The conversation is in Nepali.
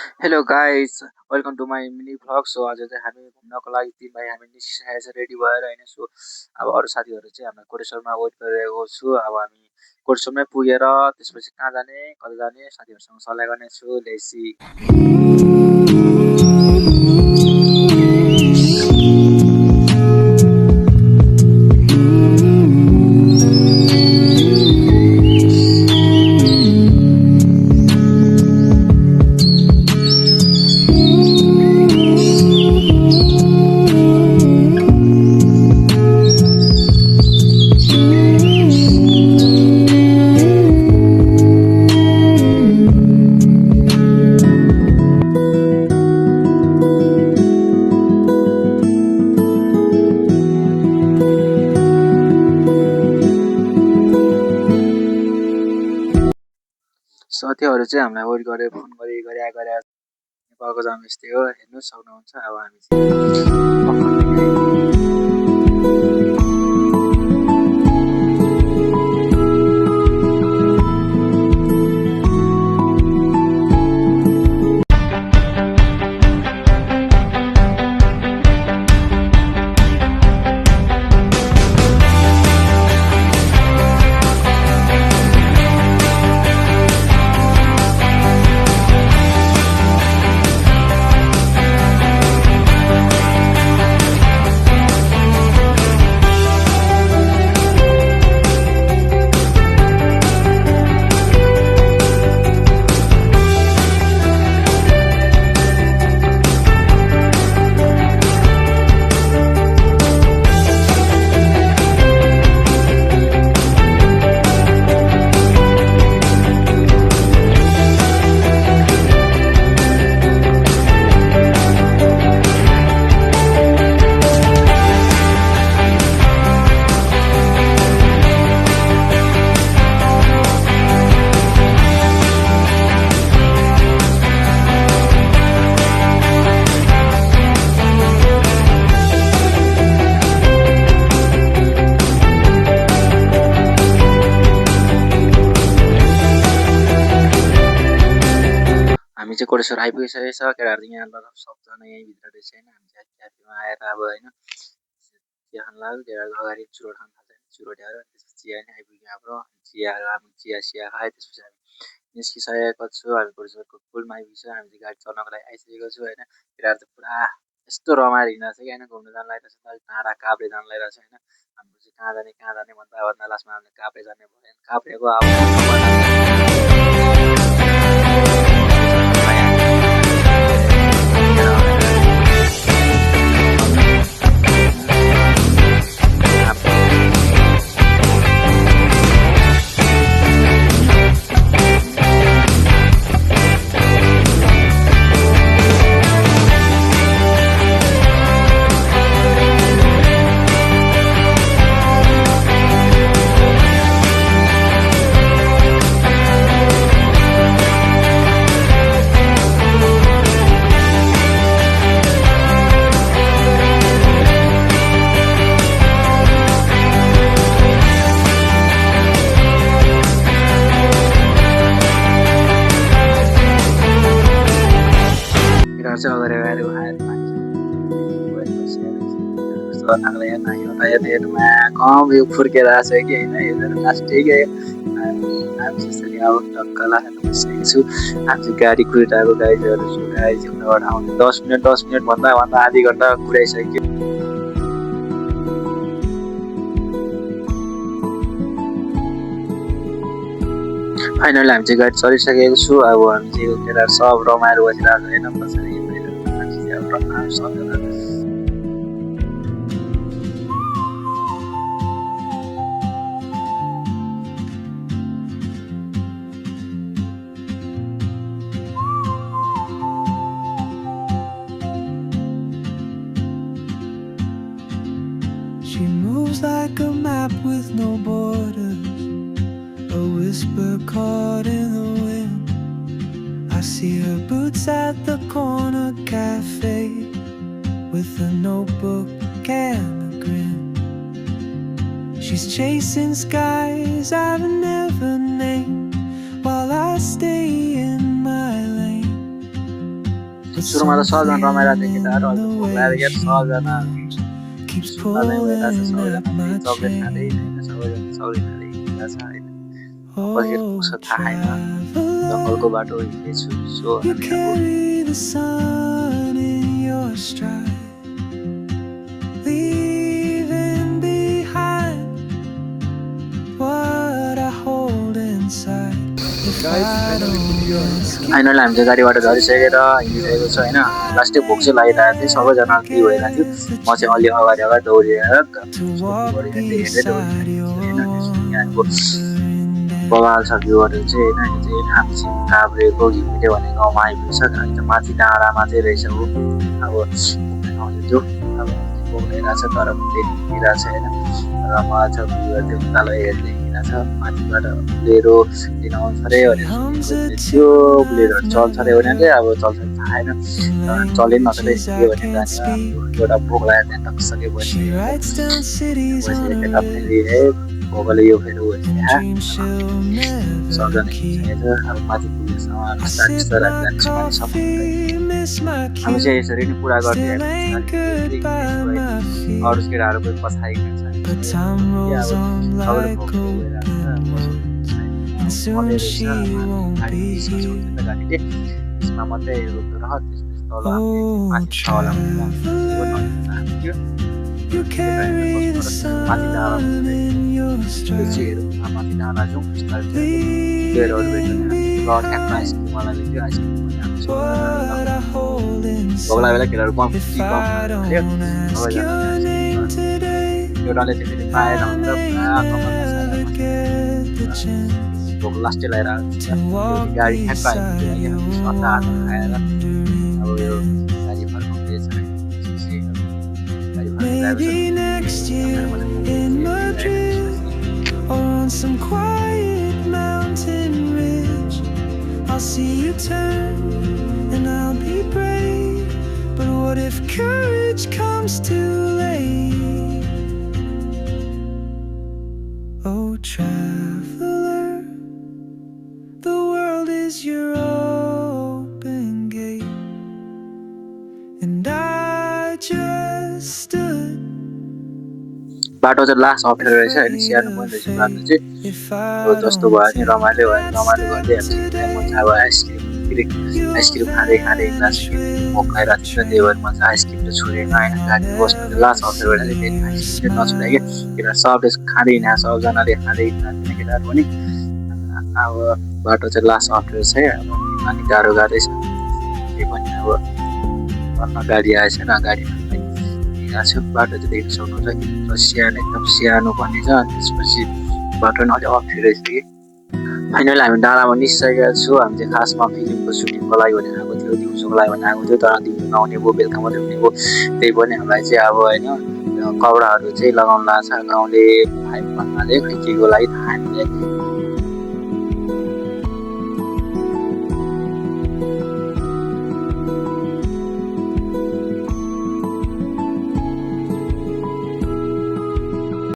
Hello guys, welcome to my mini vlog. So आज चाहिँ हामी घुम्नको लागि 3 भाइ हामी निस्किसकेको छ रेडी भएर होइन। सो अब अरू साथीहरू चाहिँ हामी कोटेश्वरमा वेट गरिरहेको छु। अब हामी कोटेश्वरमै पुगेर त्यसपछि कहाँ जाने कता जाने साथीहरूसँग सल्लाह गर्नेछु। Let's see. साथीहरू चाहिँ हामीलाई वेट गरेर फोन गरे नेपालको जाम यस्तै हो, हेर्नु सक्नुहुन्छ। अब हामी चाहिँ कोटेश्वर आइपुगिसकेको छ। केटाहरू चाहिँ यहाँ लगभग सबजना यहीँभित्र रहेछ होइन। हामी चाहिँ क्याफेमा आएर अब होइन चिया खान लाग्यो। केटाहरू अगाडि चुरोट खान थाल्छ, चुरोट ल्याएर त्यसपछि चिया नै आइपुग्यो हाम्रो। चिया खायो। त्यसपछि हामी निस्किसकेको छु। हामी कोटेश्वरको पुलमा आइपुग्छ। हामी चाहिँ गाडी चढ्नको लागि आइसकेको छु होइन। केटाहरू चाहिँ पुरा यस्तो रमाइलो हिँडिरहेको छ कि होइन, घुम्नु जानु लागिरहेको छ। अलिक टाढा काभ्रे जानु लागिरहेको छ होइन। हाम्रो चाहिँ कहाँ जाने भन्दा लास्टमा हामीले काभ्रे जाने भयो। काभ्रेको चाहिँ अगाडि आएर हेर्नुमा कम यो फुर्केर आएको छ कि होइन। हेरेर लास्टै हामी चाहिँ अब टक्क लाग्न बसिसकेको छु। हामी चाहिँ गाडी कुदाएको गाइजहरू छु। गाइज एउटाबाट आउने 10 मिनट भन्दा आधी घन्टा कुदाइसक्यो। फाइनली हामी चाहिँ गाडी चलिसकेको छु। अब हामी चाहिँ केटाहरू सब रमाइलो बसिरहेको छ होइन। पछाडि She moves like a map with no borders, a whisper caught in the wind. I see her boots at the corner cafe with a notebook and a grin. She's chasing skies I've never named while I stay in my lane. But सुरुमा त सबजना something रमाइरहेको थियो in केटाहरू, अहिले the त भोक way लागेर यार सबजना keeps सुत्ता चाहिँ भइरहेछ, pulling at सबैजना my फेरि चक्लेट खाँदै chain. होइन, सबैजना चक्लेट खाँदै हिँडिरहेछ होइन। कतिखेर पुग्छ Oh, थाहा छैन, traveler, जङ्गलको बाटो हिँड्दैछु सो you हामी अब carry the sun in your stride, leaving behind what I hold inside. If I don't ask you, finally हामी चाहिँ गाडीबाट झरिसकेर हिँडिसकेको छ होइन। लास्टै भोक चाहिँ लागिरहेको थियो, सबैजना फ्री भइरहेको थियो। म चाहिँ अलि अगाडि अगाडि दौडिएर to walk हेर्दै हेर्दै beside दौडिरहेको your छु होइन। यहाँको wandering days. बवाल छ भ्यूहरू चाहिँ होइन। यो चाहिँ हामी काभ्रेको घिमिरे भन्ने गाउँमा आइपुग्छ। अन्त माथि डाँडामा चाहिँ रहेछ हो अब त्यो अब बोक्दैरहेछ तर देखिरहेको छ होइन। रमाइलो छ भ्यूहरू त्यो उकालो हेर्दै हिँडिरहेछ। माथिबाट बुलेरो लिन आउँछ अरे भनेर त्यो बुलेरोहरू चल्छ अरे उनीहरूले अब चल्छ थाहा छैन। चले नचले के भने जाने एउटा भोक लागेर त्यहाँ टक्सके She writes down cities on बसिरहेको her फेरि है भोकले यो फेरि dreams she'll never सबजना keep. हिँडिसकेको छ। अब माथि पुगेसम्म I बिस्तारै sip बिस्तारै my जान्छौँ भने coffee, miss my हामी चाहिँ cue, यसरी नै पुरा still गरिदिएको anchored by my feet. अरू केटाहरू कोही पछाडि हिँड्छ But time rolls on like open wounds, and soon she won't be here. गाडीले त्यसमा मात्रै रोक्दो रह त्यसपछि तल Oh, माथि छ होला traveler, you carry the sun in your stride, माथि डाँडा जाउँ बिस्तारै leaving ल ठ्याक्क आइसक्रिम मलाई भेट्यो आइसक्रिम what I hold भोग्ला बेला inside. केटाहरू कम If I don't ask your name today, एउटाले चाहिँ फेरि पाएन भनेर पुरा never get the chance भोक लास्टै लगाइरहेको to walk गाडी ठ्याक्क beside आइपुग्यो your सट्टा हात खाएर wandering अब यो days. गाडी फर्काउँदैछ Maybe next year in Madrid or on some quiet mountain ridge, I'll see you turn and I'll be brave. But what if courage comes too late? Oh, traveler, the world is your open gate, and I just stood. बाटो चाहिँ लास्ट अप्ठ्यारो रहेछ होइन स्याहार्नु पर्ने रहेछ बाटो चाहिँ If अब I जस्तो भयो नि don't रमाइलो भयो रमाइलो step गर्दै today, म चाहिँ अब आइसक्रिम खाँदै खाँदै हिँड्दाखेरि भोक लगाइरहेको थियो त्यही भएर म चाहिँ आइसक्रिम चाहिँ छोडेन होइन गाडी बस्नु चाहिँ लास्ट अप्ठ्यारो भएर फेरि आइसक्रिम चाहिँ नछोडे कि केटा सबले खाँदै हिँडेको सबजनाले खाँदै हिँड्दैन केटाहरू पनि अब बाटो चाहिँ लास्ट अप्ठ्यारो छ अब अलिक गाह्रो गाह्रै छ त्यही पनि अब घरमा गाडी आएछ न गाडीमा हिँडेको छु बाटो चाहिँ देख्न सक्नुहुन्छ सानो एकदम सानो पनि छ अनि त्यसपछि बाटो पनि अलिक अप्ठ्यारो छ कि फाइनली हामी डाँडामा निस्किसकेका छु हामी चाहिँ खासमा फिल्मको सुटिङको लागि भने आएको थियो दिउँसोको लागि भने आएको थियो तर दिउँसो नहुने भयो बेलुका मात्रै हुने भयो त्यही पनि हामीलाई चाहिँ अब होइन कपडाहरू चाहिँ लगाउनु लाग्छ गाउँले भाइ भन्नाले खै केको लागि थाहा हामीले